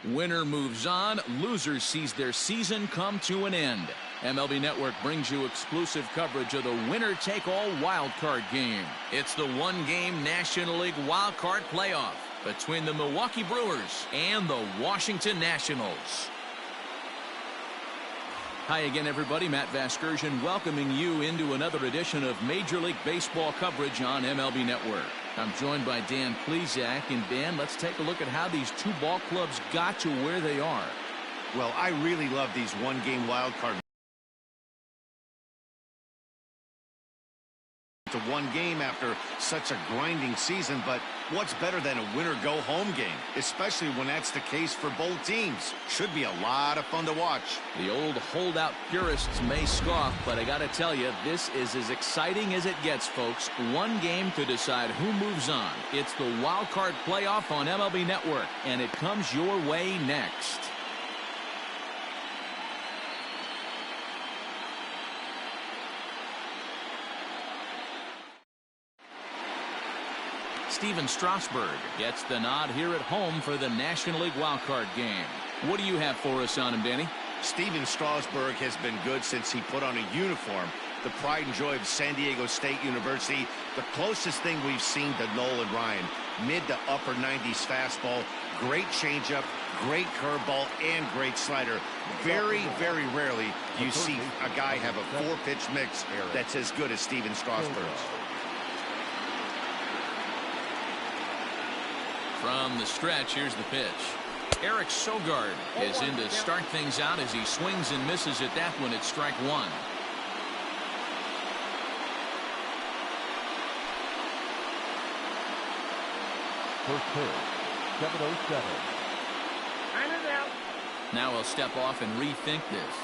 Winner moves on, loser sees their season come to an end. MLB Network brings you exclusive coverage of the winner-take-all wild card game. It's the one-game National League wild card playoff between the Milwaukee Brewers and the Washington Nationals. Hi again, everybody. Matt Vasgersian welcoming you into another edition of Major League Baseball coverage on MLB Network. I'm joined by Dan Plesac, and Dan, let's take a look at how these two ball clubs got to where they are. Well, I really love these one-game wild card. To one game after such a grinding season, but what's better than a winner-go-home game, especially when that's the case for both teams? Should be a lot of fun to watch. The old holdout purists may scoff, but I gotta tell you, this is as exciting as it gets, folks. One game to decide who moves on. It's the wild card playoff on MLB Network, and it comes your way next. Steven Strasburg gets the nod here at home for the National League wildcard game. What do you have for us on him, Danny? Steven Strasburg has been good since he put on a uniform. The pride and joy of San Diego State University, the closest thing we've seen to Nolan Ryan. Mid to upper 90s fastball, great changeup, great curveball, and great slider. Very, very rarely do you see a guy have a four-pitch mix that's as good as Steven Strasburg's. From the stretch, here's the pitch. Eric Sogard is in to start things out as he swings and misses at that one at strike one. First pitch, 7:07. Now he'll step off and rethink this.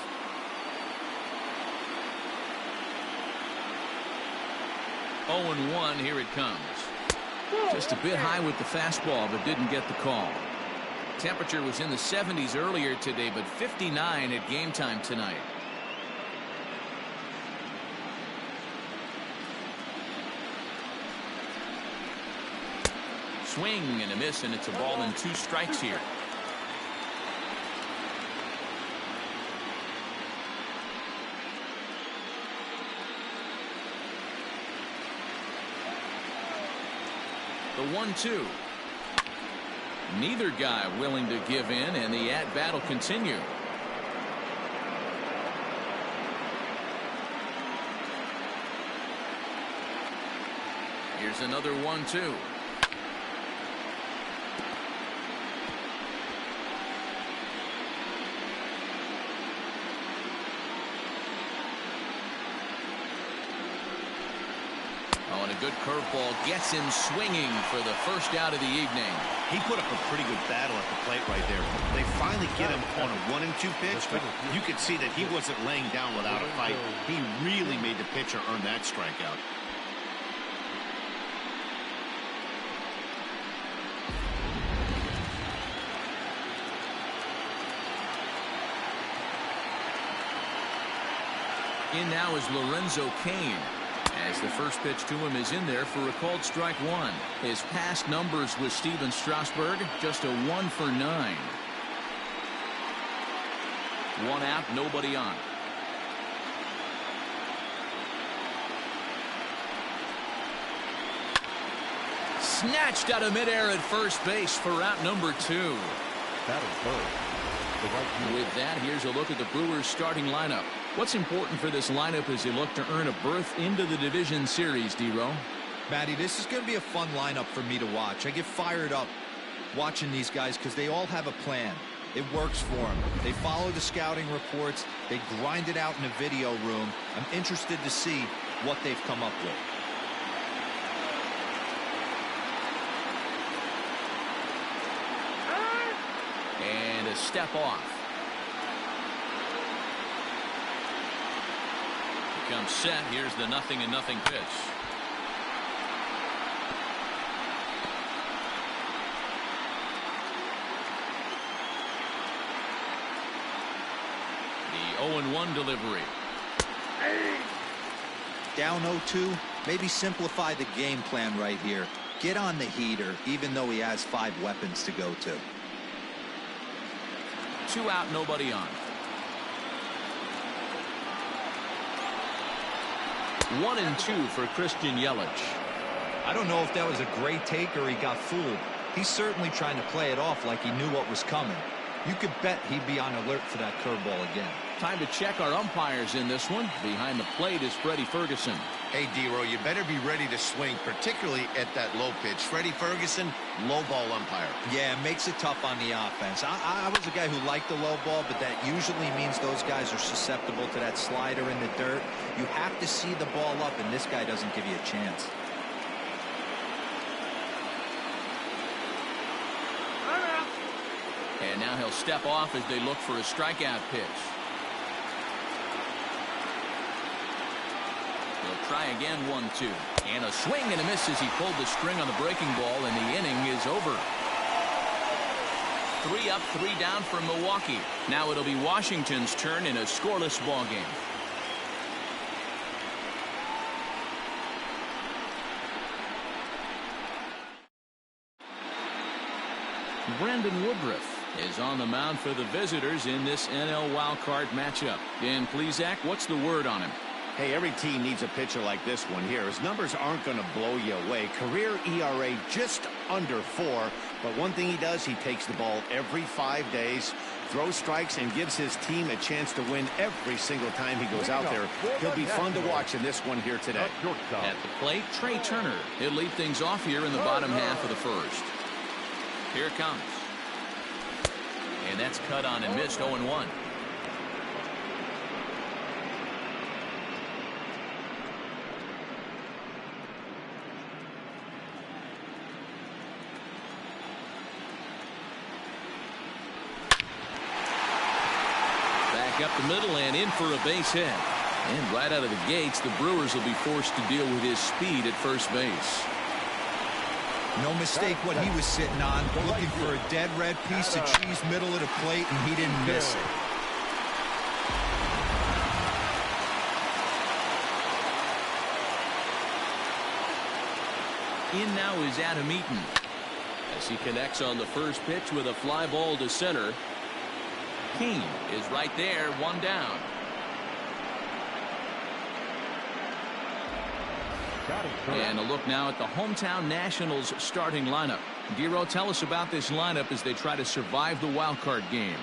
Oh, and 1, here it comes. Just a bit high with the fastball, but didn't get the call. Temperature was in the 70s earlier today, but 59 at game time tonight. Swing and a miss, and it's a ball and 2 strikes here. The 1-2. Neither guy willing to give in, and the at-bat will continue. Here's another 1-2. And a good curveball gets him swinging for the first out of the evening. He put up a pretty good battle at the plate right there. They finally get him on a 1-2 pitch, but you could see that he wasn't laying down without a fight. He really made the pitcher earn that strikeout. In now is Lorenzo Cain, as the first pitch to him is in there for a called strike one. His past numbers with Steven Strasburg, just a 1 for 9. 1 out, nobody on. Snatched out of midair at first base for out number 2. That is third. With that, here's a look at the Brewers starting lineup. What's important for this lineup as they look to earn a berth into the division series, D-Row? Matty, this is going to be a fun lineup for me to watch. I get fired up watching these guys because they all have a plan. It works for them. They follow the scouting reports. They grind it out in the video room. I'm interested to see what they've come up with. And a step off. Comes set. Here's the 0-0 pitch. The 0-1 delivery. Down 0-2. Maybe simplify the game plan right here. Get on the heater, even though he has 5 weapons to go to. 2 out, nobody on. 1-2 for Christian Yelich. I don't know if that was a great take or he got fooled. He's certainly trying to play it off like he knew what was coming. You could bet he'd be on alert for that curveball again. Time to check our umpires in this one. Behind the plate is Freddie Ferguson. Hey, D-Row, you better be ready to swing, particularly at that low pitch. Freddie Ferguson, low ball umpire. Yeah, it makes it tough on the offense. I was a guy who liked the low ball, but that usually means those guys are susceptible to that slider in the dirt. You have to see the ball up, and this guy doesn't give you a chance. And now he'll step off as they look for a strikeout pitch. He'll try again, 1-2. And a swing and a miss as he pulled the string on the breaking ball, and the inning is over. 3 up, 3 down for Milwaukee. Now it'll be Washington's turn in a scoreless ball game. Brandon Woodruff is on the mound for the visitors in this NL wildcard matchup. Dan Plesac, what's the word on him? Hey, every team needs a pitcher like this one here. His numbers aren't going to blow you away. Career ERA just under 4. But one thing he does, he takes the ball every 5 days, throws strikes, and gives his team a chance to win every single time he goes out there. He'll be fun to watch in this one here today. At the plate, Trey Turner. He'll lead things off here in the bottom half of the first. Here it comes. And that's cut on and missed, 0-1. Back up the middle and in for a base hit. And right out of the gates, the Brewers will be forced to deal with his speed at first base. No mistake what he was sitting on, looking for a dead red piece of cheese middle of the plate, and he didn't miss it. In now is Adam Eaton as he connects on the first pitch with a fly ball to center. Kane is right there, 1 down. And a look now at the hometown Nationals starting lineup. Giro, tell us about this lineup as they try to survive the wild card game.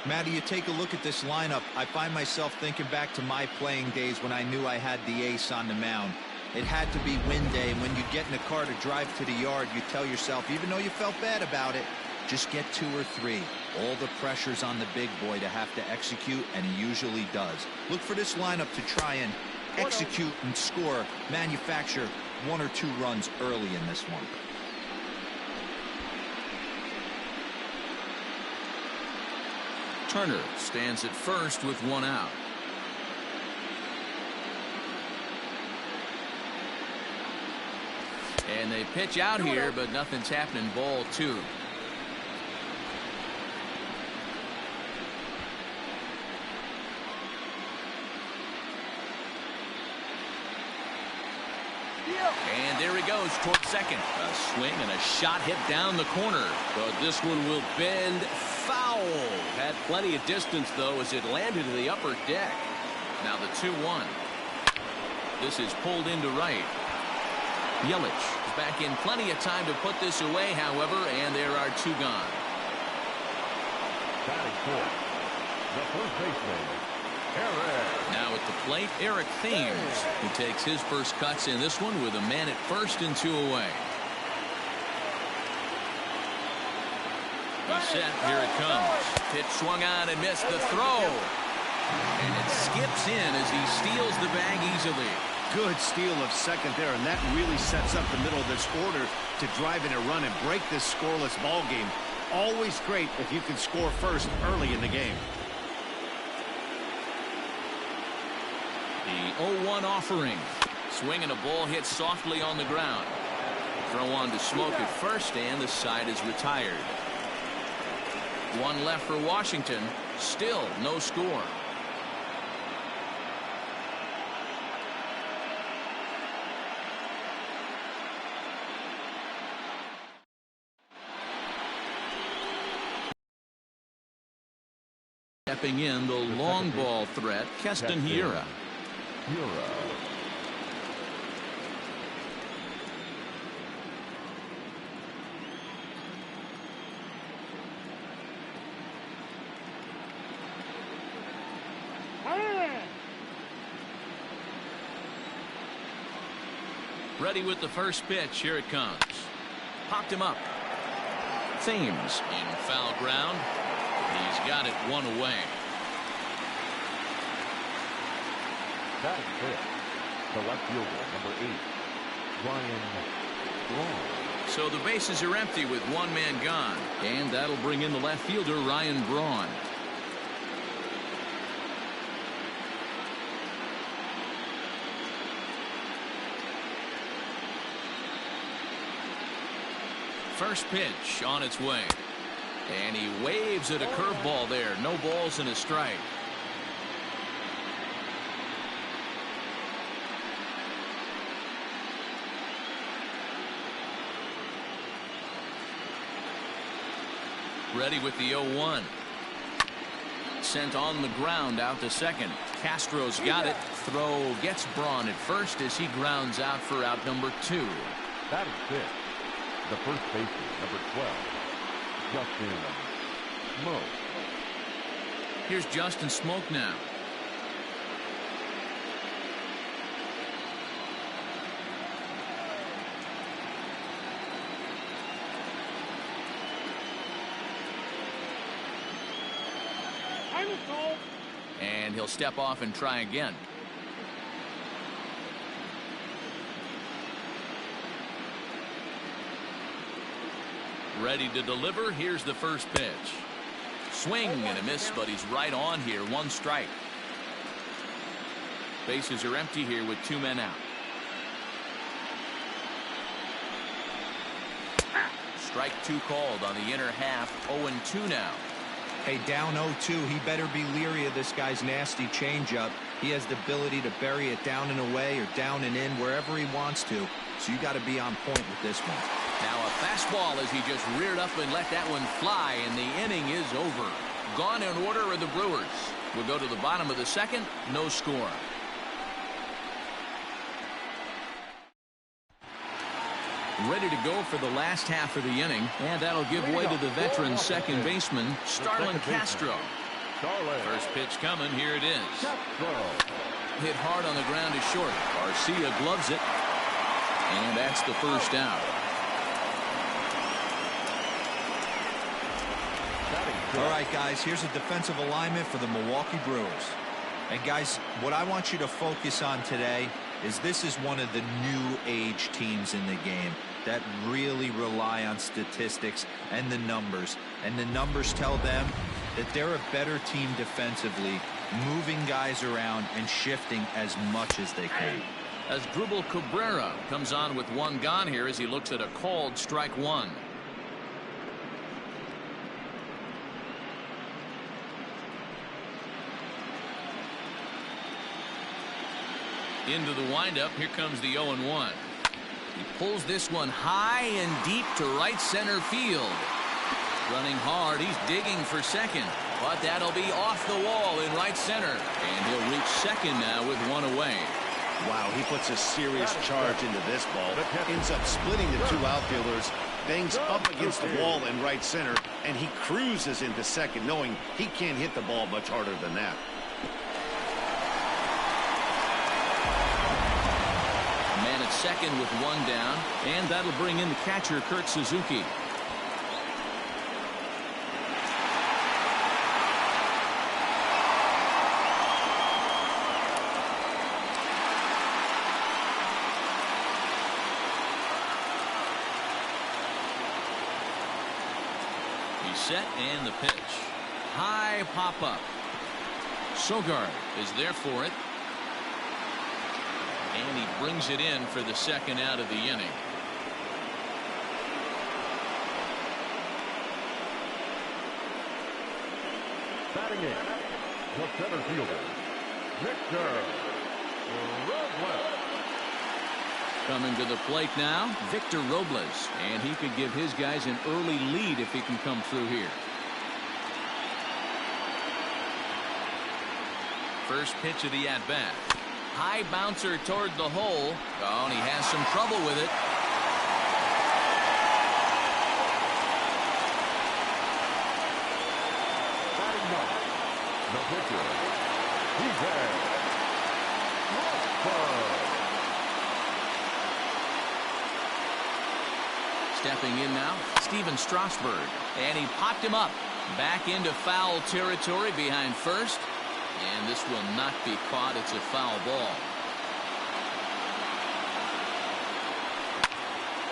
Matty, you take a look at this lineup. I find myself thinking back to my playing days when I knew I had the ace on the mound. It had to be win day, and when you get in a car to drive to the yard, you tell yourself, even though you felt bad about it, just get 2 or 3. All the pressure's on the big boy to have to execute, and he usually does. Look for this lineup to try and execute and score, manufacture 1 or 2 runs early in this one. Turner stands at first with 1 out. And they pitch out here, but nothing's happening. Ball 2. And there he goes toward second. A swing and a shot hit down the corner. But this one will bend foul. Had plenty of distance, though, as it landed in the upper deck. Now the 2-1. This is pulled into right. Yelich is back in plenty of time to put this away, however, and there are 2 gone. Batting fourth, the first baseman, Now at the plate, Eric Thames, who takes his first cuts in this one with a man at first and 2 away. He's set. Here it comes. Pitch swung on and missed the throw. And it skips in as he steals the bag easily. Good steal of second there, and that really sets up the middle of this order to drive in a run and break this scoreless ball game. Always great if you can score first early in the game. The 0-1 offering. Swing and a ball hit softly on the ground. Throw on to Smoke at first, and the side is retired. 1 left for Washington. Still no score. Stepping in, the long ball threat, Keston Hiura. Ready with the first pitch. Here it comes. Popped him up. Thames in foul ground. He's got it one away. That is it. The left fielder, number 8, Ryan Braun. So the bases are empty with one man gone. And that'll bring in the left fielder, Ryan Braun. First pitch on its way. And he waves at a curveball there. No balls and a strike. Ready with the 0-1. Sent on the ground out to second. Castro's got it. Throw gets Braun at first as he grounds out for out number 2. That is it. The first baseman, number 12, Justin Smoke. Here's Justin Smoke now. And he'll step off and try again. Ready to deliver. Here's the first pitch. Swing and a miss, but he's right on here. 1 strike. Bases are empty here with 2 men out. Strike 2 called on the inner half. 0-2 now. Hey, down 0-2. He better be leery of this guy's nasty changeup. He has the ability to bury it down and away or down and in wherever he wants to. So you got to be on point with this one. Now a fastball as he just reared up and let that one fly, and the inning is over. Gone in order are the Brewers. We'll go to the bottom of the second. No score. Ready to go for the last half of the inning, and that'll give way to the veteran second baseman, Starlin Castro. First pitch coming. Here it is. Hit hard on the ground is short. Garcia gloves it, and that's the first out. All right, guys, here's a defensive alignment for the Milwaukee Brewers. And, guys, what I want you to focus on today is this is one of the new age teams in the game that really rely on statistics and the numbers. And the numbers tell them that they're a better team defensively, moving guys around and shifting as much as they can. As Dribble Cabrera comes on with 1 gone here as he looks at a called strike 1. Into the windup. Here comes the 0-1. He pulls this one high and deep to right center field. Running hard. He's digging for second, but that'll be off the wall in right center, and he'll reach second now with 1 away. Wow, he puts a serious charge into this ball. Ends up splitting the 2 outfielders. Bangs up against the wall in right center, and he cruises into second, knowing he can't hit the ball much harder than that. Man at second with 1 down, and that'll bring in the catcher, Kurt Suzuki. He's set, and the pitch. High pop up. Sogard is there for it. And he brings it in for the second out of the inning. Batting in, the center fielder, Victor Robles. Coming to the plate now, Victor Robles. And he could give his guys an early lead if he can come through here. First pitch of the at-bat. High bouncer toward the hole. Oh, and he has some trouble with it. The pitcher, Stepping in now, Steven Strasburg. And he popped him up. Back into foul territory behind first. And this will not be caught. It's a foul ball.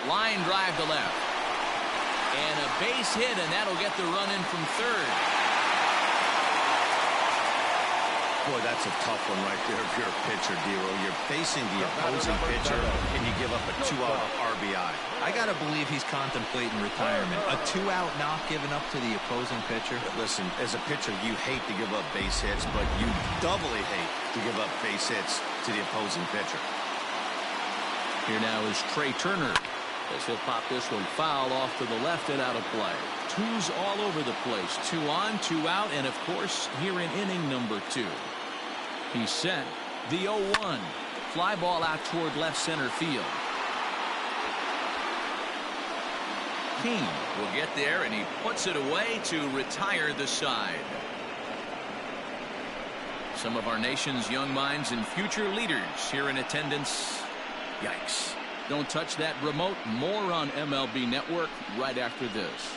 Line drive to left. And a base hit, and that'll get the run in from third. Boy, that's a tough one right there if you're a pitcher, Dero. You're facing the opposing pitcher, and you give up a 2-out RBI. I got to believe he's contemplating retirement. A 2-out knock given up to the opposing pitcher. Listen, as a pitcher, you hate to give up base hits, but you doubly hate to give up base hits to the opposing pitcher. Here now is Trey Turner. As he'll pop this one foul off to the left and out of play. Twos all over the place. 2 on, 2 out, and of course, here in inning number 2. He's set. The 0-1. Fly ball out toward left center field. King will get there, and he puts it away to retire the side. Some of our nation's young minds and future leaders here in attendance. Yikes. Don't touch that remote. More on MLB Network right after this.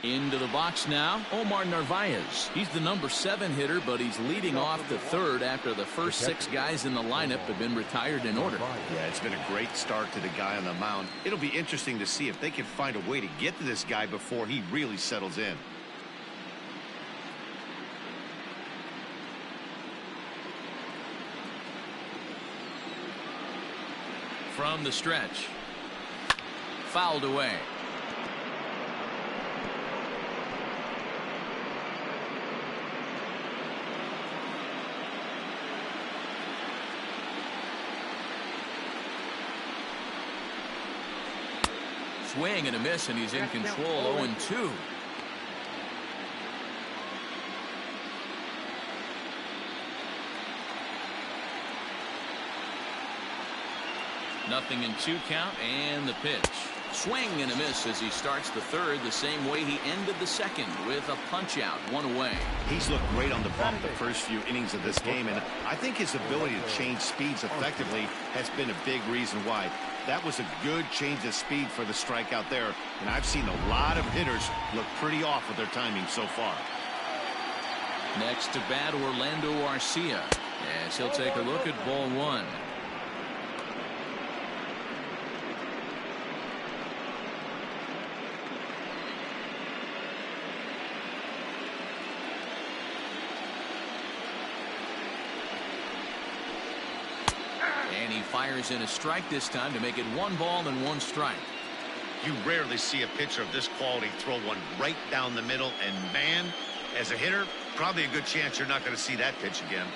Into the box now, Omar Narvaez. He's the number 7 hitter, but he's leading off the third after the first 6 guys in the lineup have been retired in order. Yeah, it's been a great start to the guy on the mound. It'll be interesting to see if they can find a way to get to this guy before he really settles in. From the stretch. Fouled away. Swing and a miss, and he's in control. 0-2. Nothing in 2 count, and the pitch. Swing and a miss as he starts the third the same way he ended the second with a punch out, 1 away. He's looked great on the bump the first few innings of this game, and I think his ability to change speeds effectively has been a big reason why. That was a good change of speed for the strikeout there, and I've seen a lot of hitters look pretty off with their timing so far. Next to bat, Orlando Arcia, as he'll take a look at ball 1. And he fires in a strike this time to make it 1 ball and 1 strike. You rarely see a pitcher of this quality throw one right down the middle, and man, as a hitter, probably a good chance you're not going to see that pitch again.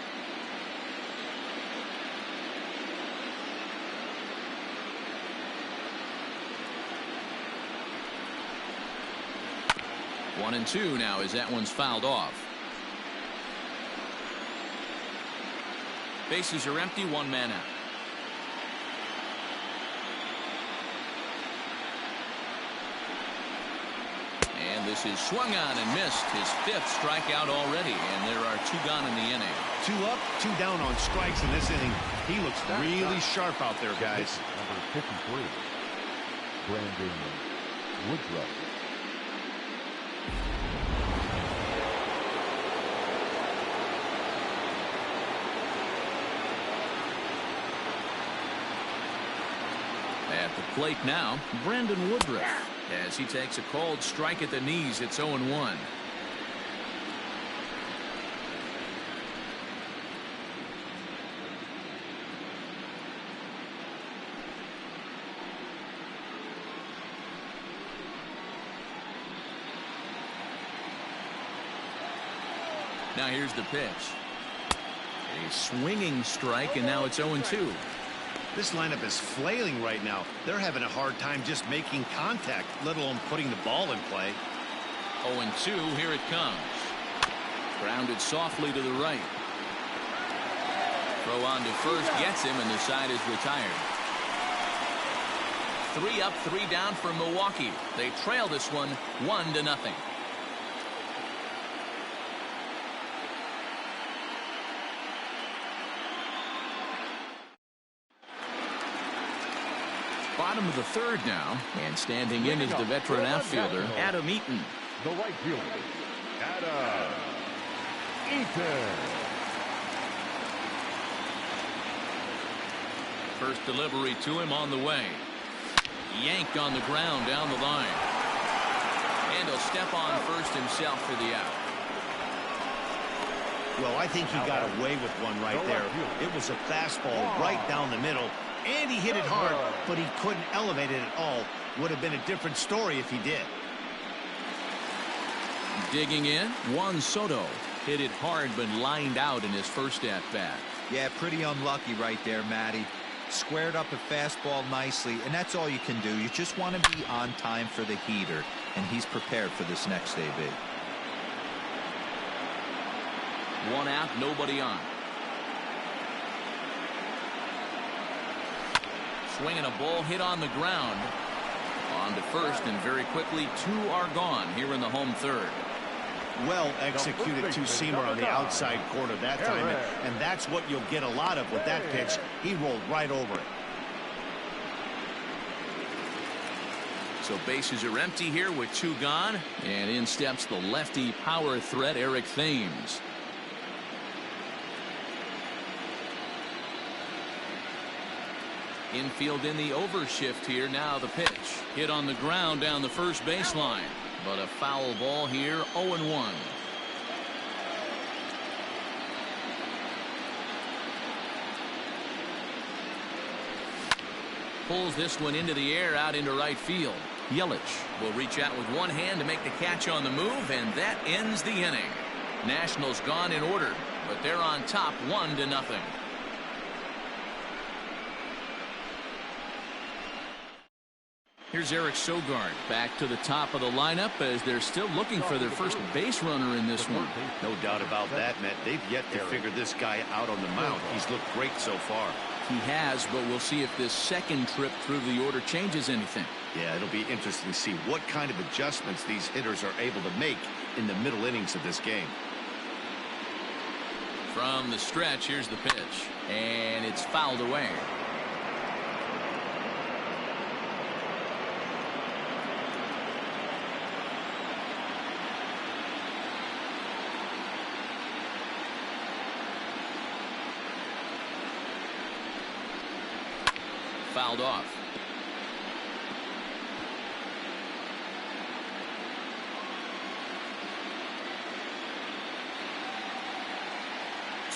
One and 2 now as that one's fouled off. Bases are empty, 1 man out. And this is swung on and missed. His 5th strikeout already, and there are 2 gone in the inning. 2 up, 2 down on strikes in this inning. He looks really sharp out there, guys. Number 53, Brandon Woodruff. At the plate now, Brandon Woodruff, as he takes a cold strike at the knees. It's 0-1. Now here's the pitch. A swinging strike, and now it's 0-2. This lineup is flailing right now. They're having a hard time just making contact, let alone putting the ball in play. 0-2, here it comes. Grounded softly to the right. Throw on to first gets him, and the side is retired. 3 up, 3 down for Milwaukee. They trail this one 1-0. Bottom of the third now, and standing in is the veteran outfielder, Adam Eaton. The right fielder, Adam Eaton. First delivery to him on the way. Yanked on the ground down the line. And he'll step on first himself for the out. Well, I think he got away with one right there. It was a fastball right down the middle, and he hit it hard, but he couldn't elevate it at all. Would have been a different story if he did. Digging in, Juan Soto. Hit it hard, but lined out in his first at-bat. Yeah, pretty unlucky right there, Matty. Squared up a fastball nicely, and that's all you can do. You just want to be on time for the heater, and he's prepared for this next AB. 1 out, nobody on. Swinging a ball hit on the ground. On to first, and very quickly 2 are gone here in the home third. Well executed two-seamer on the outside corner that time, and that's what you'll get a lot of with that pitch. He rolled right over it. So bases are empty here with 2 gone, and in steps the lefty power threat, Eric Thames. Infield in the overshift here. Now the pitch. Hit on the ground down the first baseline. But a foul ball here, 0-1. Pulls this one into the air out into right field. Yelich will reach out with one hand to make the catch on the move, and that ends the inning. Nationals gone in order, but they're on top 1-0. Here's Eric Sogard back to the top of the lineup as they're still looking for their first base runner in this one. No doubt about that, Matt. They've yet to figure this guy out on the mound. He's looked great so far. He has, but we'll see if this second trip through the order changes anything. Yeah, it'll be interesting to see what kind of adjustments these hitters are able to make in the middle innings of this game. From the stretch, here's the pitch, and it's fouled away. Fouled off.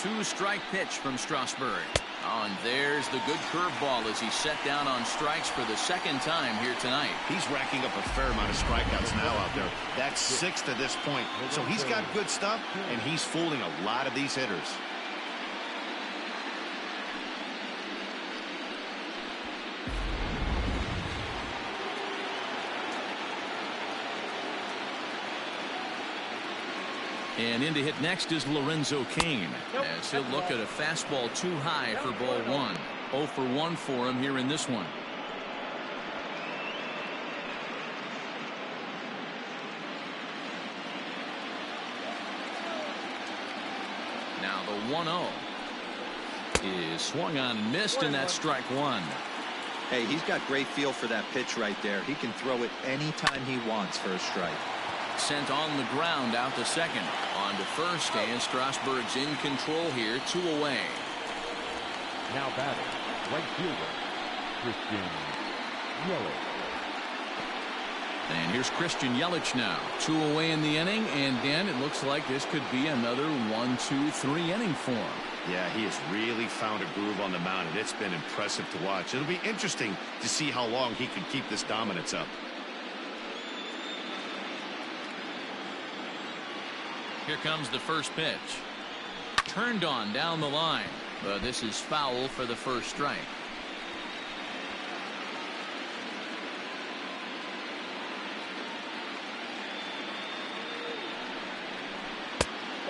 Two-strike pitch from Strasburg. Oh, and there's the good curveball as he's set down on strikes for the second time here tonight. He's racking up a fair amount of strikeouts now out there. That's 6 to this point. So he's got good stuff, and he's fooling a lot of these hitters. And in to hit next is Lorenzo Cain, as he'll look at a fastball too high for ball 1. 0 for 1 for him here in this one. Now the 1-0 is swung on and missed, and that's strike 1. Hey, he's got great feel for that pitch right there. He can throw it anytime he wants for a strike. Sent on the ground out to second. On to first, and Strasburg's in control here, 2 away. Now batting, right fielder, Christian Yelich. And here's Christian Yelich now. 2 away in the inning, and Dan, it looks like this could be another 1-2-3 inning for him. Yeah, he has really found a groove on the mound, and it's been impressive to watch. It'll be interesting to see how long he can keep this dominance up. Here comes the first pitch. Turned on down the line, but this is foul for the first strike.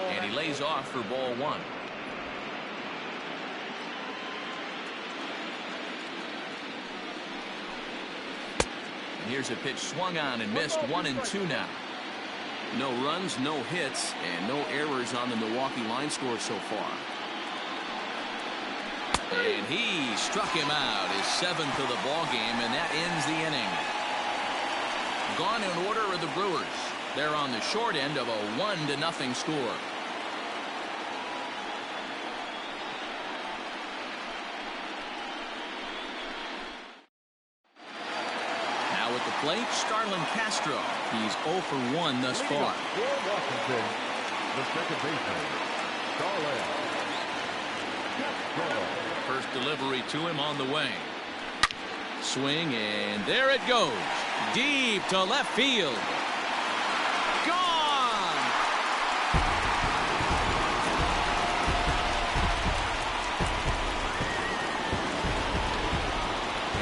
And he lays off for ball one. And here's a pitch swung on and missed. 1-2 now. No runs, no hits, and no errors on the Milwaukee line score so far. And he struck him out, his 7th of the ball game, and that ends the inning. Gone in order are the Brewers. They're on the short end of a 1-0 score. Now at the plate, Starlin Castro. He's 0 for 1 thus far. For Washington, the second baseman, Starlin Castro. First delivery to him on the way. Swing, and there it goes. Deep to left field. Gone!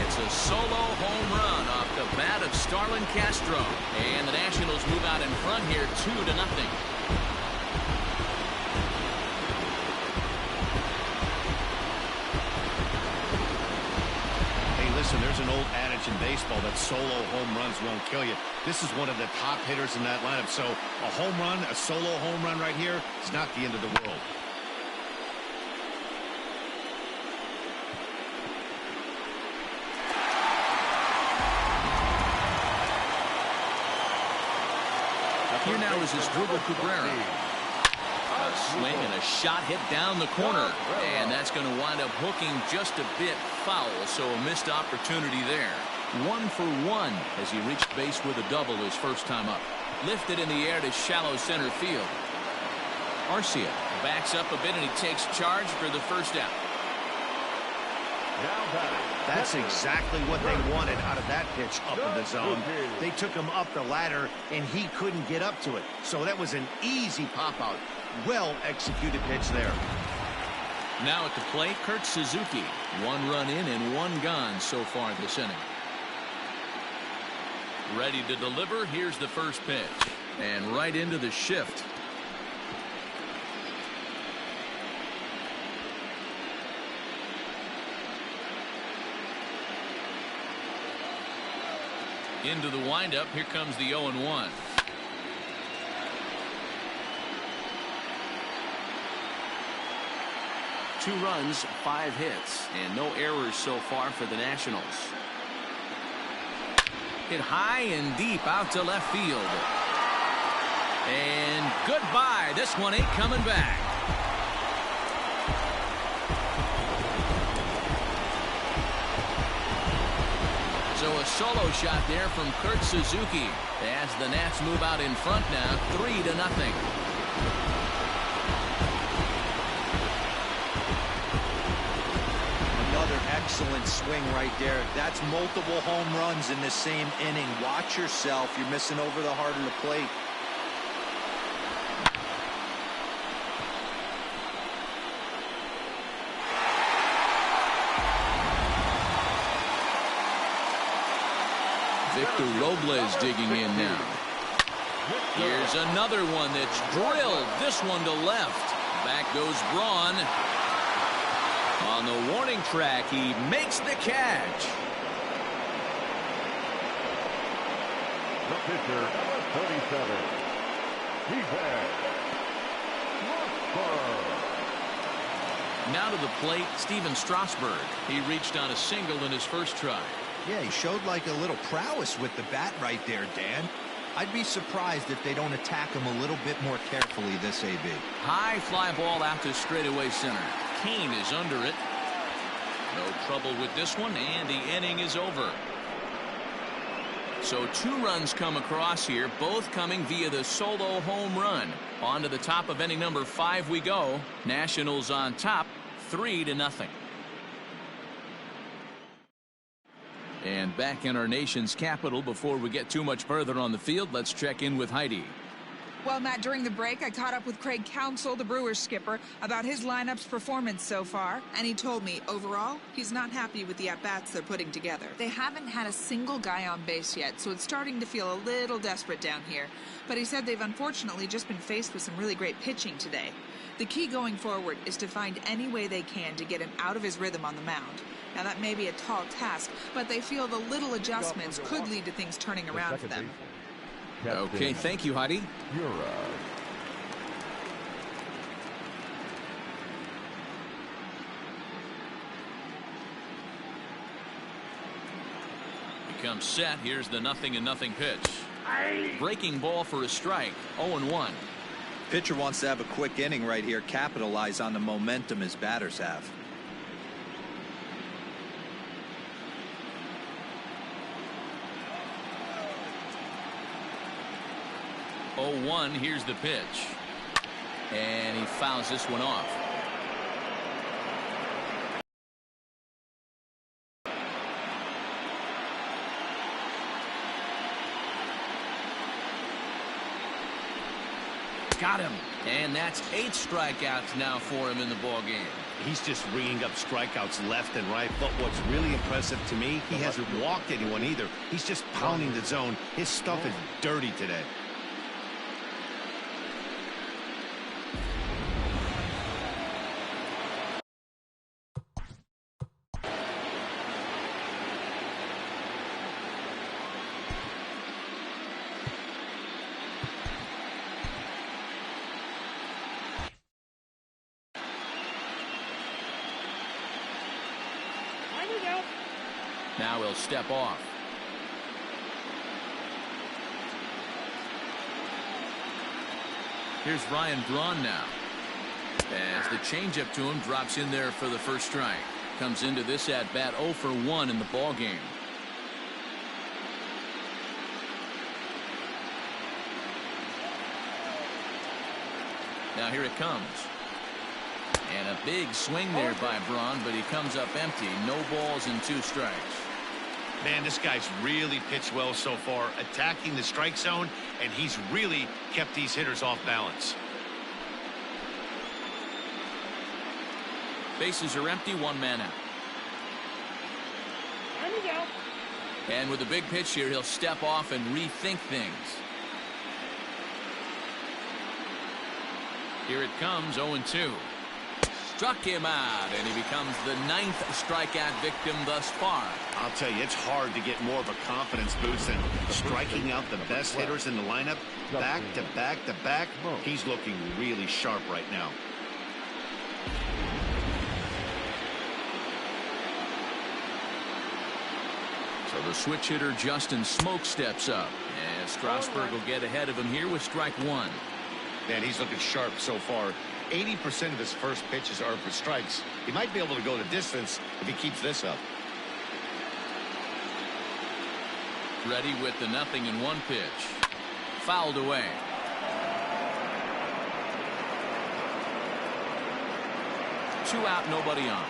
It's a solo home run off the bat of Starlin Castro. And the Nationals move out in front here 2-0. Listen, there's an old adage in baseball that solo home runs won't kill you. This is one of the top hitters in that lineup. So a home run, a solo home run right here is not the end of the world. Here now is Asdrubal Cabrera. A swing and a shot hit down the corner. And that's going to wind up hooking just a bit foul, so a missed opportunity there. 1 for 1 as he reached base with a double his first time up. Lifted in the air to shallow center field. Arcia backs up a bit and he takes charge for the first out. That's exactly what they wanted out of that pitch up in the zone. They took him up the ladder and he couldn't get up to it. So that was an easy pop out. Well executed pitch there. Now at the plate, Kurt Suzuki. 1 run in and 1 gone so far this inning. Ready to deliver. Here's the first pitch. And right into the shift. Into the windup. Here comes the 0-1. Two runs, 5 hits, and no errors so far for the Nationals. Hit high and deep out to left field. And goodbye. This one ain't coming back. So a solo shot there from Kurt Suzuki as the Nats move out in front now 3-0. Another excellent swing right there. That's multiple home runs in the same inning. Watch yourself. You're missing over the heart of the plate. Victor Robles digging in now. Here's another one that's drilled. This one to left. Back goes Braun. On the warning track, he makes the catch. The pitcher, number 37. He's there. Now to the plate, Steven Strasburg. He reached on a single in his first try. Yeah, he showed like a little prowess with the bat right there, Dan. I'd be surprised if they don't attack him a little bit more carefully this AB. High fly ball out to straightaway center. Kane is under it. No trouble with this one, and the inning is over. So 2 runs come across here, both coming via the solo home run. On to the top of inning number 5 we go. Nationals on top, 3-0. And back in our nation's capital, before we get too much further on the field, let's check in with Heidi. Well, Matt, during the break, I caught up with Craig Counsell, the Brewers skipper, about his lineup's performance so far, and he told me, overall, he's not happy with the at-bats they're putting together. They haven't had a single guy on base yet, so it's starting to feel a little desperate down here. But he said they've unfortunately just been faced with some really great pitching today. The key going forward is to find any way they can to get him out of his rhythm on the mound. Now, that may be a tall task, but they feel the little adjustments could lead to things turning around for them. Okay, thank you, Heidi. He comes set. Here's the 0-0 pitch. Breaking ball for a strike. 0-1. Pitcher wants to have a quick inning right here, capitalize on the momentum his batters have. 0-1, here's the pitch. And he fouls this one off. Got him. And that's 8 strikeouts now for him in the ballgame. He's just ringing up strikeouts left and right. But what's really impressive to me, he hasn't walked anyone either. He's just pounding the zone. His stuff is dirty today. Now he'll step off. Here's Ryan Braun now. As the changeup to him drops in there for the first strike. Comes into this at bat 0 for 1 in the ball game. Now here it comes. And a big swing there by Braun, but he comes up empty. No balls and 2 strikes. Man, this guy's really pitched well so far, attacking the strike zone, and he's really kept these hitters off balance. Bases are empty, 1 man out. And with a big pitch here, he'll step off and rethink things. Here it comes, 0-2. Struck him out, and he becomes the 9th strikeout victim thus far. I'll tell you, it's hard to get more of a confidence boost than striking out the best hitters in the lineup. Back to back to back. He's looking really sharp right now. So the switch hitter Justin Smoke steps up, and Strasburg will get ahead of him here with strike 1. Man, he's looking sharp so far. 80% of his first pitches are for strikes. He might be able to go the distance if he keeps this up. Ready with the 0-1 pitch. Fouled away. Two out, nobody on.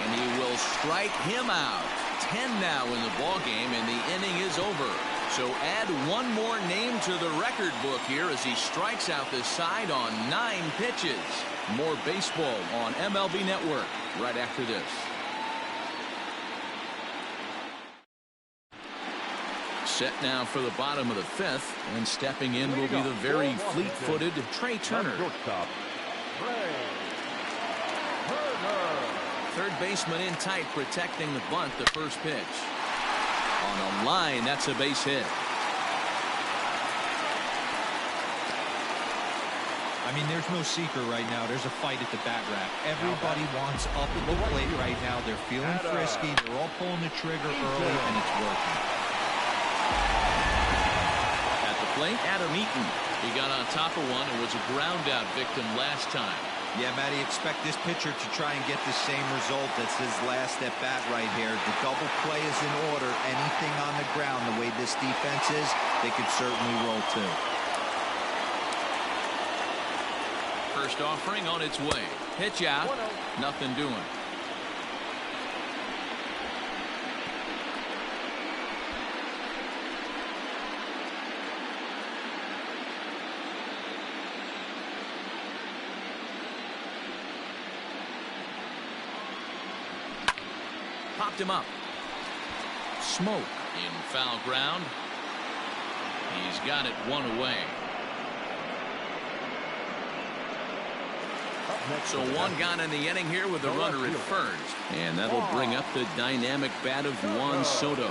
And he will strike him out. 10 now in the ballgame, and the inning is over. So add one more name to the record book here as he strikes out this side on 9 pitches. More baseball on MLB Network right after this. Set now for the bottom of the 5th, and stepping in will be the very fleet-footed Trey Turner. Third baseman in tight, protecting the bunt, the first pitch. On a line, that's a base hit. I mean, there's no secret right now. There's a fight at the bat rack. Everybody wants up at the plate right now. They're feeling frisky. They're all pulling the trigger early, and it's working. At the plate, Adam Eaton. He got on top of one and was a ground-out victim last time. Yeah, Matty, expect this pitcher to try and get the same result as his last at-bat right here. The double play is in order. Anything on the ground, the way this defense is, they could certainly roll too. First offering on its way. Pitch out. Nothing doing. popped him up. Smoke in foul ground. He's got it one away. So one gone in the inning here with the runner at first. And that'll bring up the dynamic bat of Juan Soto.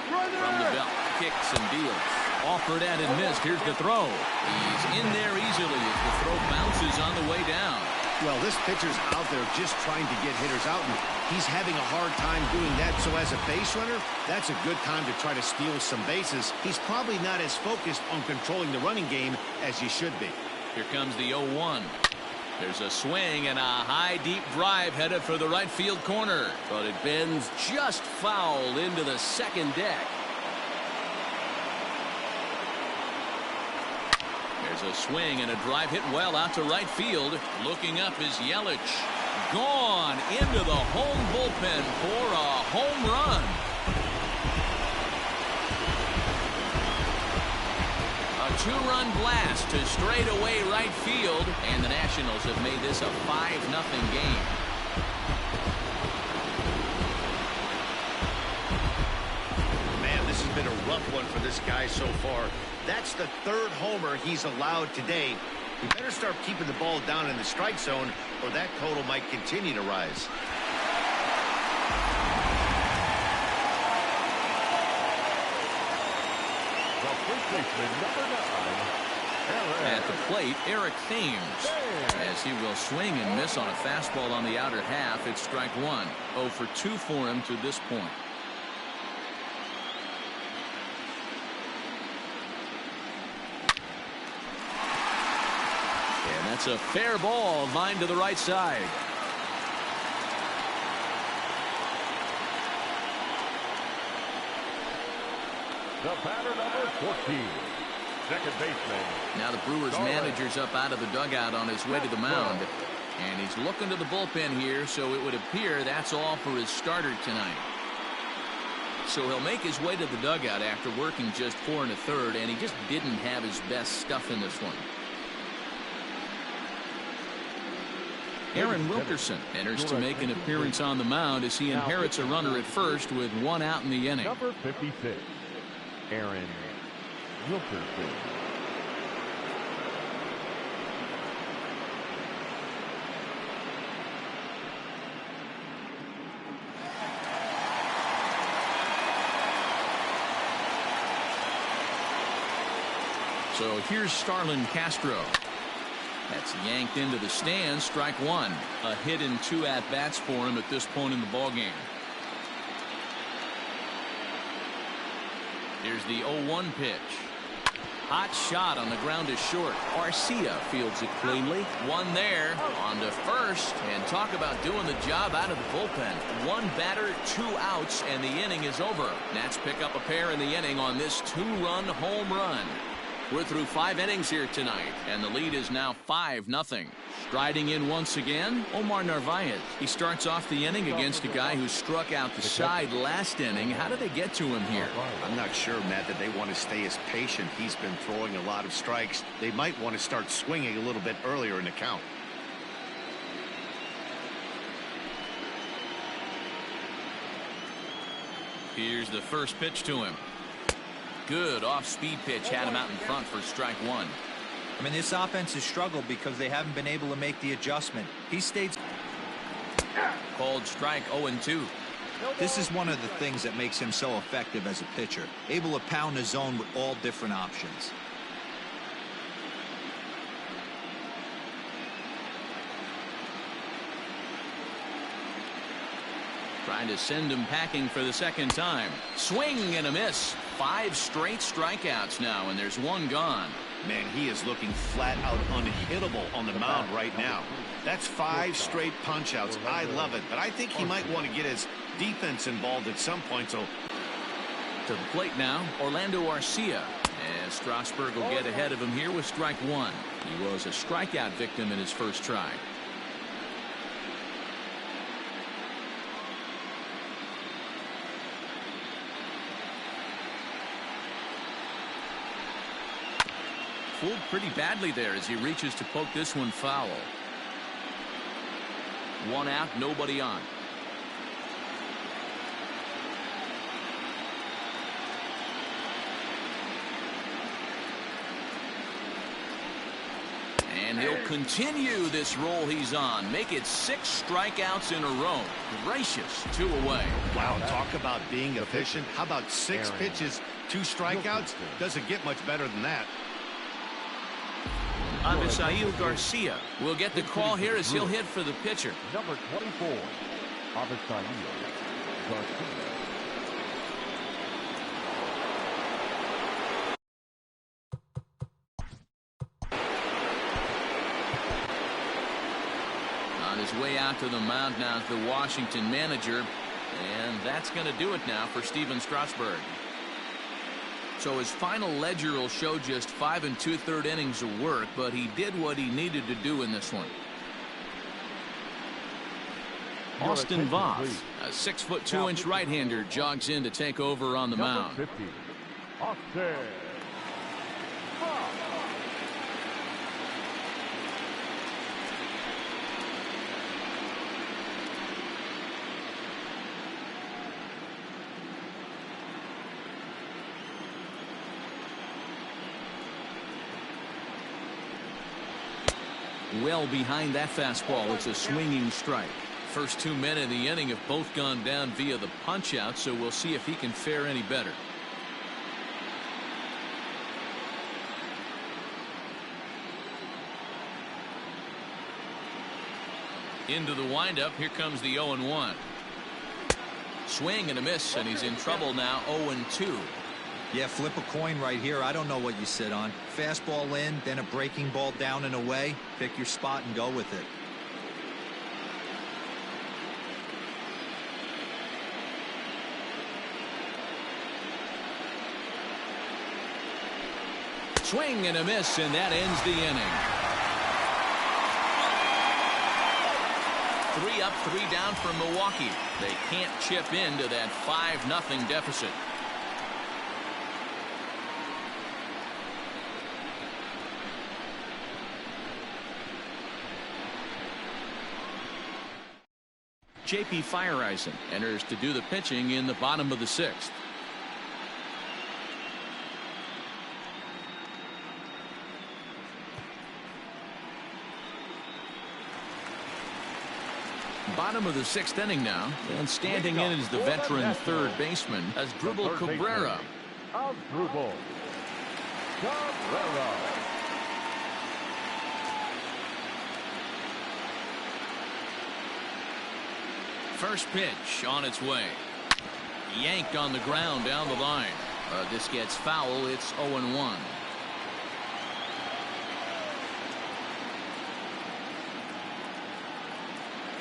From the belt, kicks and deals. Offered at and missed. Here's the throw. He's in there easily as the throw bounces on the way down. Well, this pitcher's out there just trying to get hitters out, and he's having a hard time doing that. So as a base runner, that's a good time to try to steal some bases. He's probably not as focused on controlling the running game as he should be. Here comes the 0-1. There's a swing and a high deep drive headed for the right field corner, but it bends just foul into the second deck. There's a swing and a drive hit well out to right field. Looking up is Yelich. Gone into the home bullpen for a home run. A two-run blast to straightaway right field, and the Nationals have made this a 5-0 game. Man, this has been a rough one for this guy so far. That's the third homer he's allowed today. He better start keeping the ball down in the strike zone, or that total might continue to rise. At the plate, Eric Thames, as he will swing and miss on a fastball on the outer half. It's strike one. 0 for 2 for him to this point. And that's a fair ball, lined to the right side. The batter, number 14, second baseman. Now the Brewers manager's up out of the dugout on his way to the mound. And he's looking to the bullpen here, so it would appear that's all for his starter tonight. So he'll make his way to the dugout after working just 4 1/3, and he just didn't have his best stuff in this one. Aaron Wilkerson enters to make an appearance on the mound as he inherits a runner at first with 1 out in the inning. Number 56, Aaron Wilkerson. So here's Starlin Castro. That's yanked into the stands. Strike one. A hit in 2 at-bats for him at this point in the ballgame. Here's the 0-1 pitch. Hot shot on the ground is short. Arcia fields it cleanly. One there. On to first. And talk about doing the job out of the bullpen. 1 batter, 2 outs, and the inning is over. Nats pick up a pair in the inning on this 2-run home run. We're through 5 innings here tonight, and the lead is now 5-0. Striding in once again, Omar Narvaez. He starts off the inning against a guy who struck out the side last inning. How did they get to him here? I'm not sure, Matt, that they want to stay as patient. He's been throwing a lot of strikes. They might want to start swinging a little bit earlier in the count. Here's the first pitch to him. Good off-speed pitch had him out in front for strike one. I mean, this offense has struggled because they haven't been able to make the adjustment. He stayed. Called strike 0-2. This is one of the things that makes him so effective as a pitcher. Able to pound the zone with all different options. Trying to send him packing for the second time. Swing and a miss. 5 straight strikeouts now, and there's 1 gone. Man, he is looking flat out unhittable on the mound right now. That's 5 straight punch-outs. I love it, but I think he might want to get his defense involved at some point. So to the plate now, Orlando Arcia. And Strasburg will get ahead of him here with strike 1. He was a strikeout victim in his first try. Fooled pretty badly there as he reaches to poke this one foul. One out, nobody on. And he'll continue this roll he's on. Make it 6 strikeouts in a row. Gracious, 2 away. Wow, talk about being efficient. How about 6 pitches, 2 strikeouts? Doesn't get much better than that. Avisail Garcia will get the call here as he'll hit for the pitcher. Number 24, Avisail Garcia. On his way out to the mound now is the Washington manager, and that's going to do it now for Steven Strasburg. So his final ledger will show just 5 2/3 innings of work, but he did what he needed to do in this one. Austin Voth, a 6'2" right-hander, jogs in to take over on the mound. 50, Austin. Well behind that fastball. It's a swinging strike. First 2 men in the inning have both gone down via the punch out, so we'll see if he can fare any better. Into the windup. Here comes the 0-1. Swing and a miss, and he's in trouble now. 0-2. Yeah, flip a coin right here. I don't know what you sit on. Fastball in, then a breaking ball down and away. Pick your spot and go with it. Swing and a miss, and that ends the inning. 3 up, 3 down for Milwaukee. They can't chip into that 5-0 deficit. J.P. Fireisen enters to do the pitching in the bottom of the 6th. Bottom of the 6th inning now, and standing in is the veteran third baseman Asdrubal Cabrera. Asdrubal Cabrera. First pitch on its way. Yanked on the ground down the line. This gets foul. It's 0-1.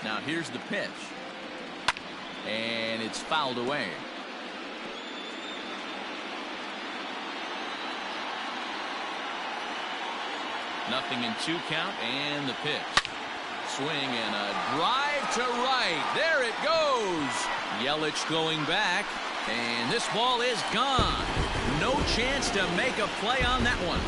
Now here's the pitch. And it's fouled away. Nothing in 2 count, and the pitch. Swing and a drive to right. There it goes. Yelich going back, and this ball is gone. No chance to make a play on that one.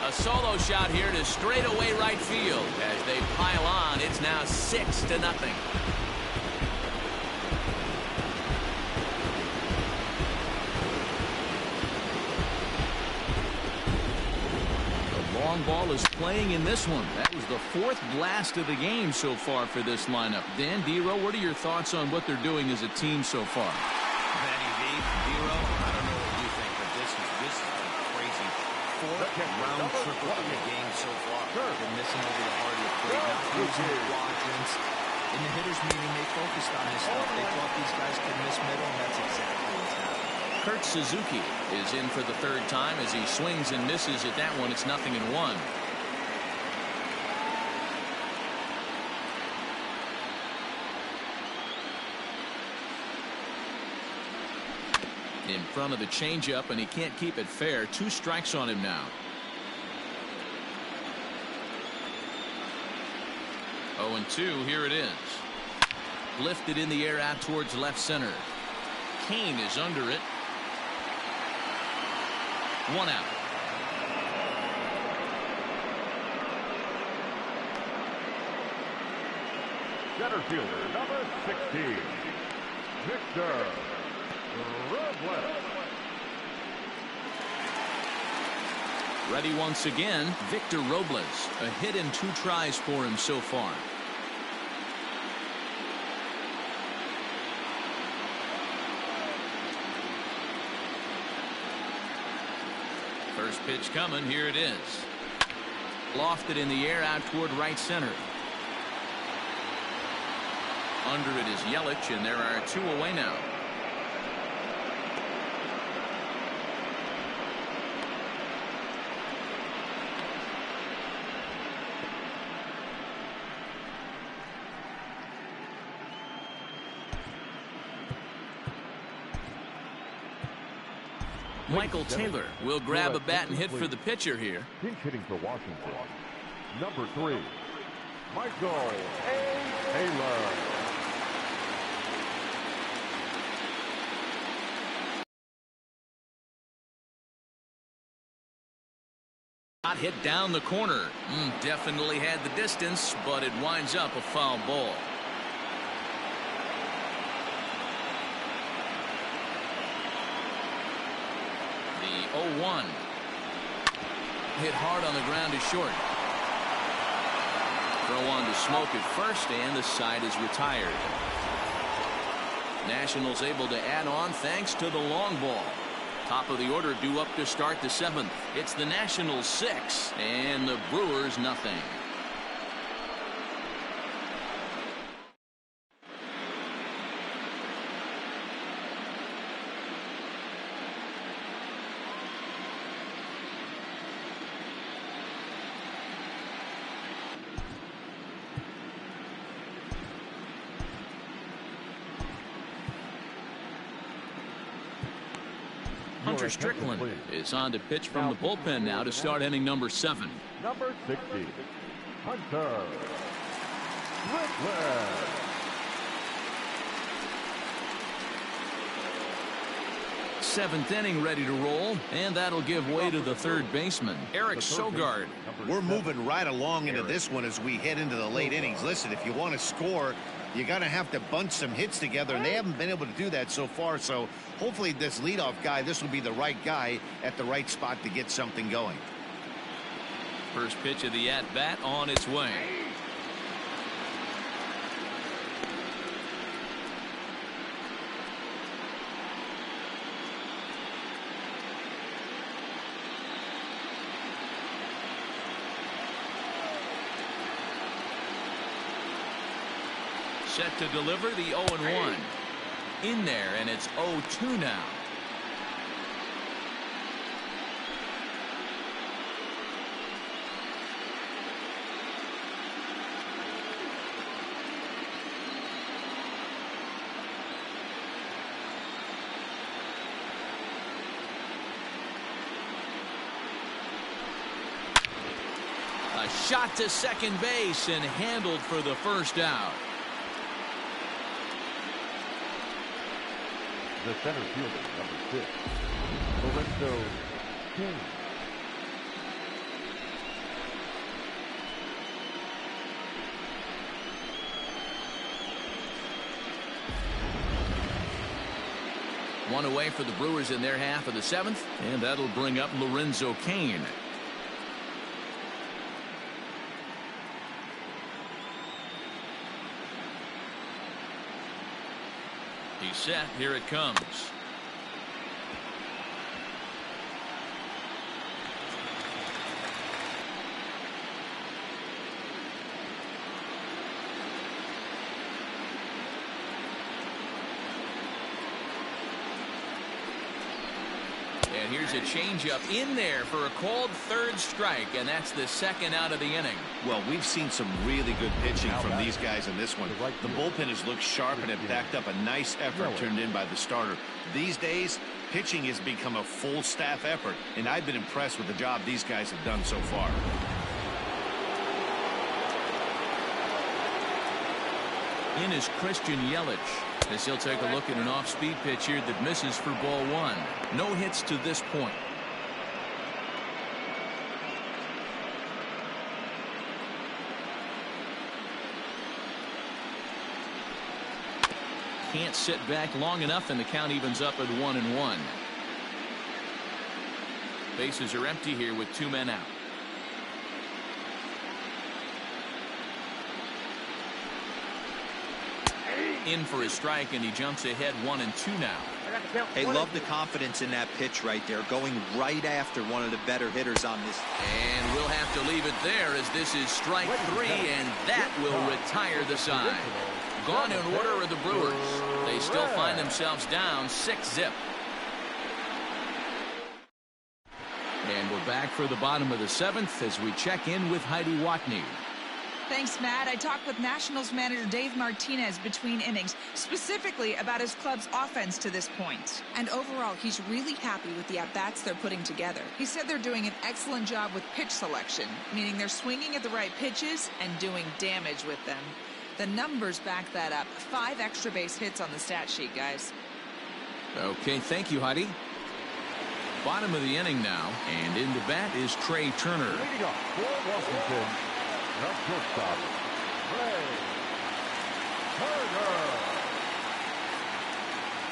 A solo shot here to straightaway right field. As they pile on, it's now 6-0. Long ball is playing in this one. That was the 4th blast of the game so far for this lineup. Dan, D-Row, what are your thoughts on what they're doing as a team so far? Manny V, D-Row, I don't know what you think, but this has been crazy. 4th round triple in the game so far. They're missing over the heart of the plate, not using the quadrants. In the hitters meeting, they focused on this stuff. They thought these guys could miss middle, and that's exactly what's happening. Kurt Suzuki is in for the 3rd time as he swings and misses at that one. It's 0-1. In front of the changeup, and he can't keep it fair. 2 strikes on him now. 0-2. Here it is. Lifted in the air out towards left center. Kane is under it. 1 out. Center fielder, number 16, Victor Robles. Ready once again, Victor Robles. A hit and 2 tries for him so far. First pitch coming. Here it is. Lofted in the air out toward right center. Under it is Yelich, and there are 2 away now. Michael Taylor will grab a bat and hit for the pitcher here. Pinch hitting for Washington, number 3, Michael A. Taylor. Not hit down the corner. Definitely had the distance, but it winds up a foul ball. The 0-1. Hit hard on the ground to short. Throw on to Smoke at first, and the side is retired. Nationals able to add on thanks to the long ball. Top of the order due up to start the 7th. It's the Nationals 6 and the Brewers nothing. Hunter Strickland is on to pitch from the bullpen now to start inning number 7. Number 60, Hunter Strickland. Seventh inning ready to roll, and that'll give way to the third baseman, Eric Sogard. We're moving right along into this one as we head into the late innings. Listen, if you want to score, you got to have to bunch some hits together, and they haven't been able to do that so far. So hopefully this leadoff guy, this will be the right guy at the right spot to get something going. First pitch of the at-bat on its way. Set to deliver the 0-1. In there, and it's 0-2 now. A shot to second base and handled for the first out. The center fielder, number 6, Lorenzo King. One away for the Brewers in their half of the 7th, and that'll bring up Lorenzo Cain. He's set. Here it comes. And here's a changeup in there for a called third strike, and that's the second out of the inning. Well, we've seen some really good pitching from these guys in this one. The bullpen has looked sharp, and it backed up a nice effort turned in by the starter. These days, pitching has become a full staff effort, and I've been impressed with the job these guys have done so far. In is Christian Yelich, as he'll take a look at an off-speed pitch here that misses for ball 1. No hits to this point. can't sit back long enough, and the count evens up at 1-1. Bases are empty here with 2 men out. In for a strike, and he jumps ahead 1-2 now. Hey, love the confidence in that pitch right there, going right after one of the better hitters on this. And we'll have to leave it there, as this is strike 3, and that will retire the side. Gone in order are the Brewers. They still find themselves down 6-0. And we're back for the bottom of the 7th as we check in with Heidi Watney. Thanks, Matt. I talked with Nationals manager Dave Martinez between innings, specifically about his club's offense to this point. And overall, he's really happy with the at-bats they're putting together. He said they're doing an excellent job with pitch selection, meaning they're swinging at the right pitches and doing damage with them. The numbers back that up. 5 extra base hits on the stat sheet, guys. Okay, thank you, Heidi. Bottom of the inning now, and in the bat is Trey Turner. Leading up for Washington, the shortstop, Trey Turner.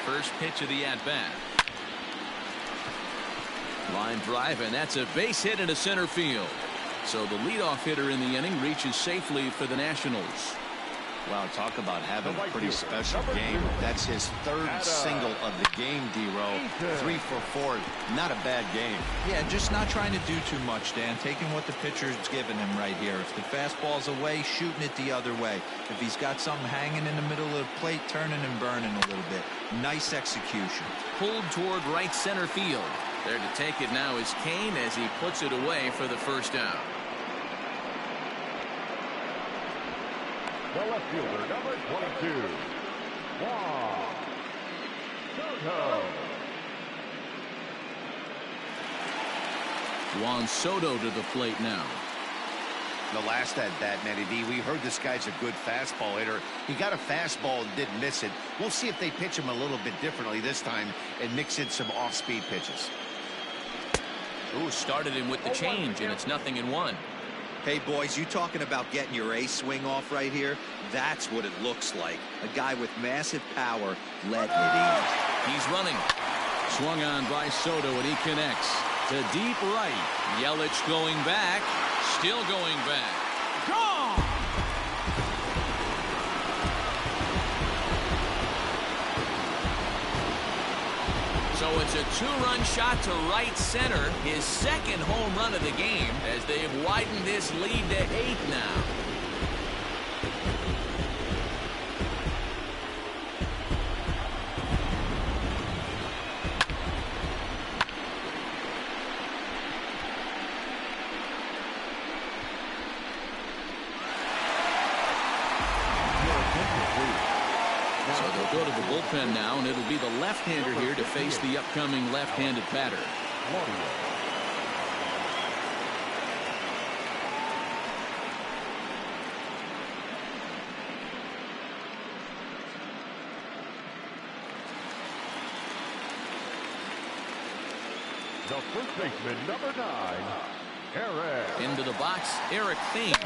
First pitch of the at-bat. Line drive, and that's a base hit into center field. So the leadoff hitter in the inning reaches safely for the Nationals. Wow, talk about having a pretty special game. That's his 3rd single of the game, D-Row. 3 for 4. Not a bad game. Yeah, just not trying to do too much, Dan. Taking what the pitcher's giving him right here. If the fastball's away, shooting it the other way. If he's got something hanging in the middle of the plate, turning and burning a little bit. Nice execution. Pulled toward right center field. There to take it now is Kane as he puts it away for the first out. The left fielder, number 22, Juan Soto. Juan Soto to the plate now. The last at-bat, Matty D, we heard this guy's a good fastball hitter. He got a fastball and didn't miss it. We'll see if they pitch him a little bit differently this time and mix in some off-speed pitches. Ooh, started him with the change, and it's 0-1. Hey, boys, you talking about getting your ace swing off right here? That's what it looks like. A guy with massive power letting it in. He's running. Swung on by Soto, and he connects to deep right. Yelich going back. Still going back. Gone! So it's a 2-run shot to right center, his 2nd home run of the game, as they've widened this lead to 8 now. So they'll go to the bullpen now, and it'll be the left-hander here to face the upcoming left-handed batter. The first baseman, number 9, Eric. Into the box, Eric Thames.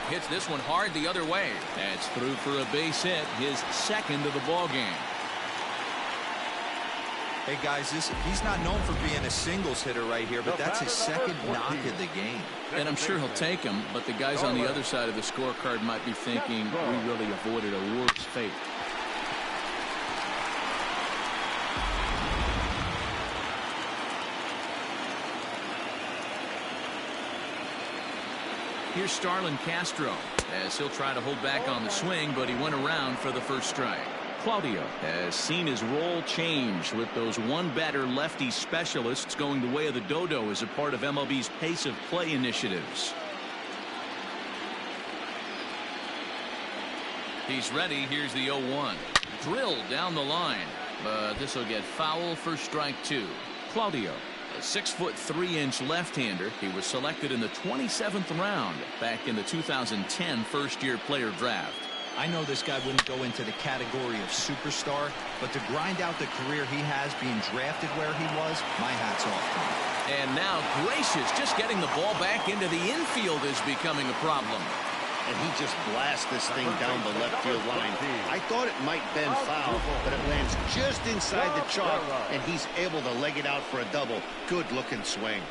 Hits this one hard the other way. That's through for a base hit, his 2nd of the ball game. Hey, guys, he's not known for being a singles hitter right here, but that's his 2nd knock of the game. And I'm sure he'll take him, but the guys on the other side of the scorecard might be thinking we really avoided a worse fate. Here's Starlin Castro, as he'll try to hold back on the swing, but he went around for the first strike. Claudio has seen his role change with those one-batter lefty specialists going the way of the dodo as a part of MLB's pace of play initiatives. He's ready. Here's the 0-1. Drilled down the line, but this will get foul for strike 2. Claudio, a 6'3" left-hander. He was selected in the 27th round back in the 2010 first-year player draft. I know this guy wouldn't go into the category of superstar, but to grind out the career he has being drafted where he was, my hat's off to him. And now Gracious just getting the ball back into the infield is becoming a problem. and he just blasts this thing down the left field line. I thought it might bend foul, but it lands just inside the chalk, and he's able to leg it out for a double. Good-looking swing.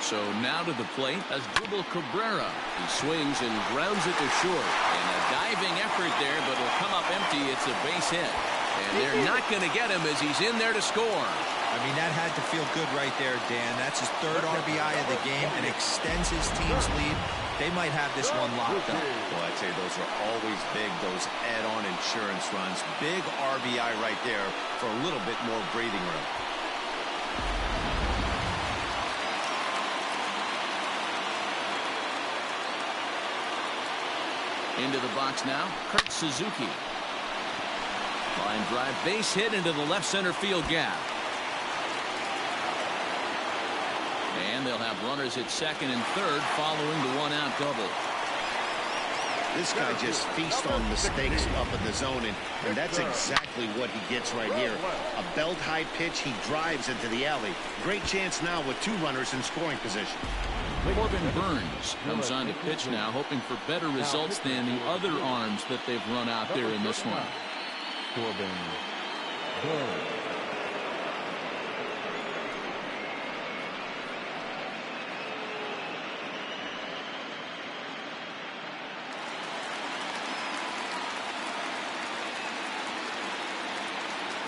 So now to the plate as Dribble Cabrera. He swings and grounds it to short. And a diving effort there, but it'll come up empty. It's a base hit. And they're not going to get him as he's in there to score. I mean, that had to feel good right there, Dan. That's his third RBI of the game and extends his team's lead. They might have this one locked up. Well, I'd say those are always big, those add-on insurance runs. Big RBI right there for a little bit more breathing room. Into the box now, Kurt Suzuki. Line drive, base hit into the left center field gap. And they'll have runners at second and third following the one-out double. This guy just feasts on mistakes up in the zone, and that's exactly what he gets right here. A belt-high pitch, he drives into the alley. Great chance now with two runners in scoring position. Corbin Burns comes on to pitch now, hoping for better results than the other arms that they've run out there in this one. Corbin Burns.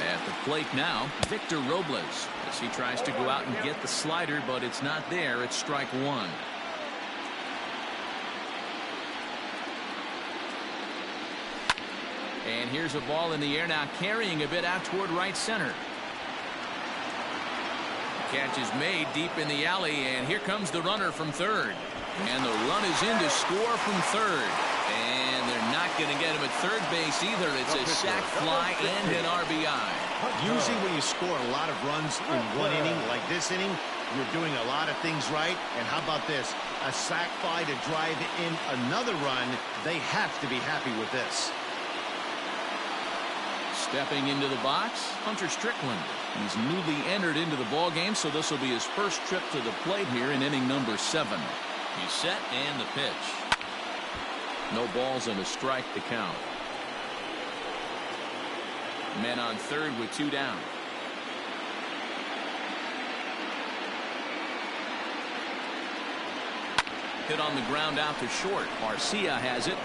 At the plate now, Victor Robles, as he tries to go out and get the slider, but it's not there. It's strike one. And here's a ball in the air now, carrying a bit out toward right center. Catch is made deep in the alley, and here comes the runner from third. And the run is in to score from third. And they're not going to get him at third base either. It's a sac fly and an RBI. Usually when you score a lot of runs in one inning, like this inning, you're doing a lot of things right. And how about this? A sac fly to drive in another run. They have to be happy with this. Stepping into the box, Hunter Strickland. He's newly entered into the ballgame, so this will be his first trip to the plate here in inning number 7. He's set and the pitch. No balls and a strike to count. Men on third with 2 down. Hit on the ground out to short. Garcia has it.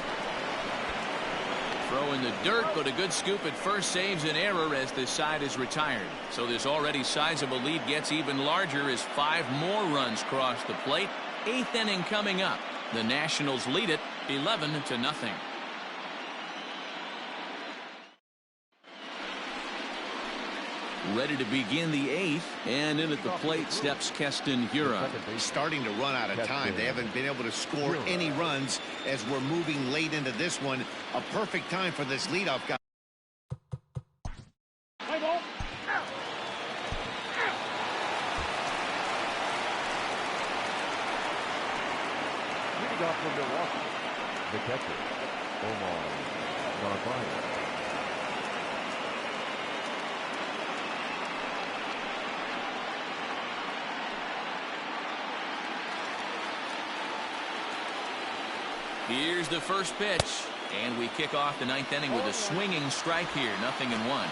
Throw in the dirt, but a good scoop at first saves an error as this side is retired. So this already sizable lead gets even larger as 5 more runs cross the plate. 8th inning coming up. The Nationals lead it 11-0. Ready to begin the 8th, and in at the plate steps Keston Hiura. Starting to run out of time. They haven't been able to score any runs as we're moving late into this one. A perfect time for this leadoff guy. Leading off from Milwaukee, the catcher, Omar Narvaez. Here's the first pitch, and we kick off the 9th inning with a swinging strike here. 0-1.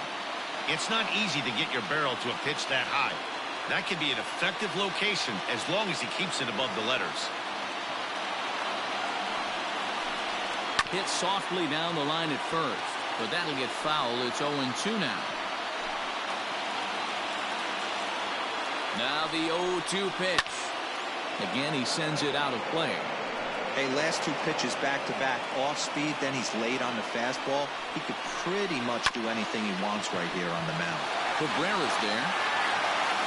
It's not easy to get your barrel to a pitch that high. That can be an effective location as long as he keeps it above the letters. Hit softly down the line at first, but that'll get foul. It's 0-2 now. Now the 0-2 pitch. Again, he sends it out of play. Hey, last 2 pitches back-to-back, off speed, then he's late on the fastball. He could pretty much do anything he wants right here on the mound. Cabrera's there.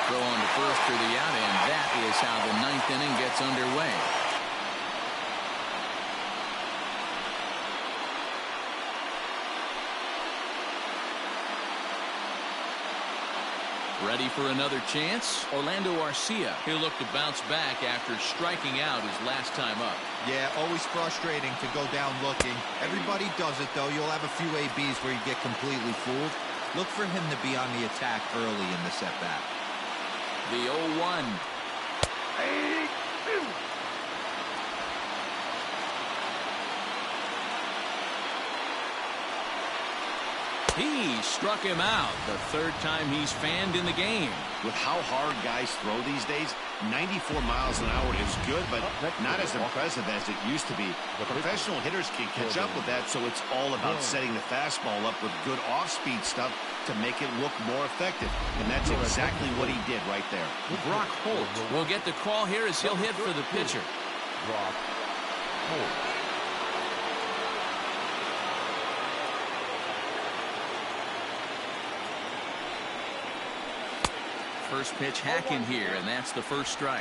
Throw on to first for the out, and that is how the 9th inning gets underway. Ready for another chance? Orlando Arcia. He'll look to bounce back after striking out his last time up. Yeah, always frustrating to go down looking. Everybody does it, though. You'll have a few ABs where you get completely fooled. Look for him to be on the attack early in the setback. The 0-1. He struck him out the third time he's fanned in the game. With how hard guys throw these days, 94 miles an hour is good, but not as impressive as it used to be. Professional hitters can catch up with that, so it's all about setting the fastball up with good off-speed stuff to make it look more effective. And that's exactly what he did right there. Brock Holt will get the call here as he'll hit for the pitcher. Brock Holt. First pitch hacking here, and that's the first strike.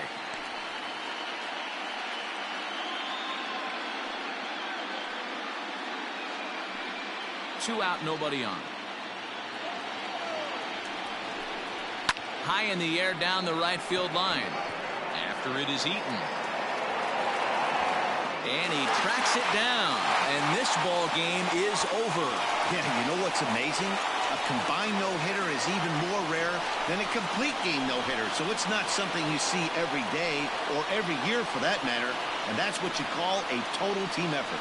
Two out, nobody on. High in the air down the right field line. After it is eaten. And he tracks it down. And this ball game is over. Yeah, you know what's amazing? A combined no-hitter is even more rare than a complete game no-hitter. So it's not something you see every day or every year for that matter. And that's what you call a total team effort.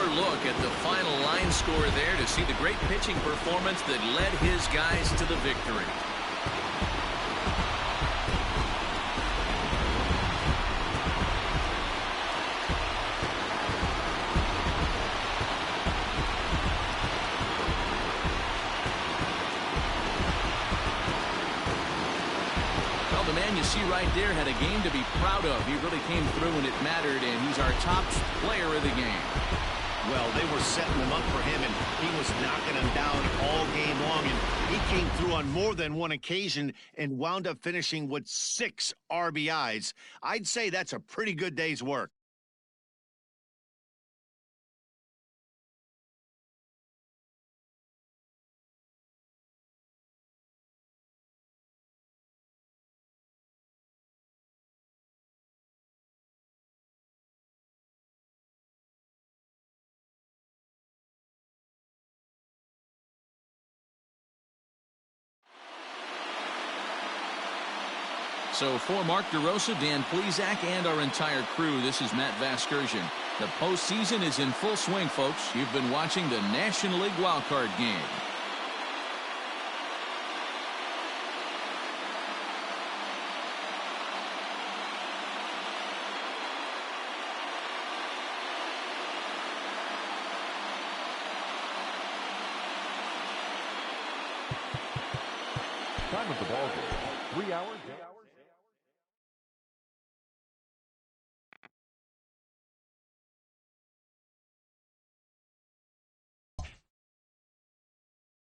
Look at the final line score there to see the great pitching performance that led his guys to the victory. Well, the man you see right there had a game to be proud of. He really came through when it mattered, and he's our top player of the game. Well, they were setting him up for him, and he was knocking him down all game long. And he came through on more than one occasion and wound up finishing with 6 RBIs. I'd say that's a pretty good day's work. So for Mark DeRosa, Dan Plesac, and our entire crew, this is Matt Vasgersian. The postseason is in full swing, folks. You've been watching the National League wildcard game. Time of the ball game, 3 hours.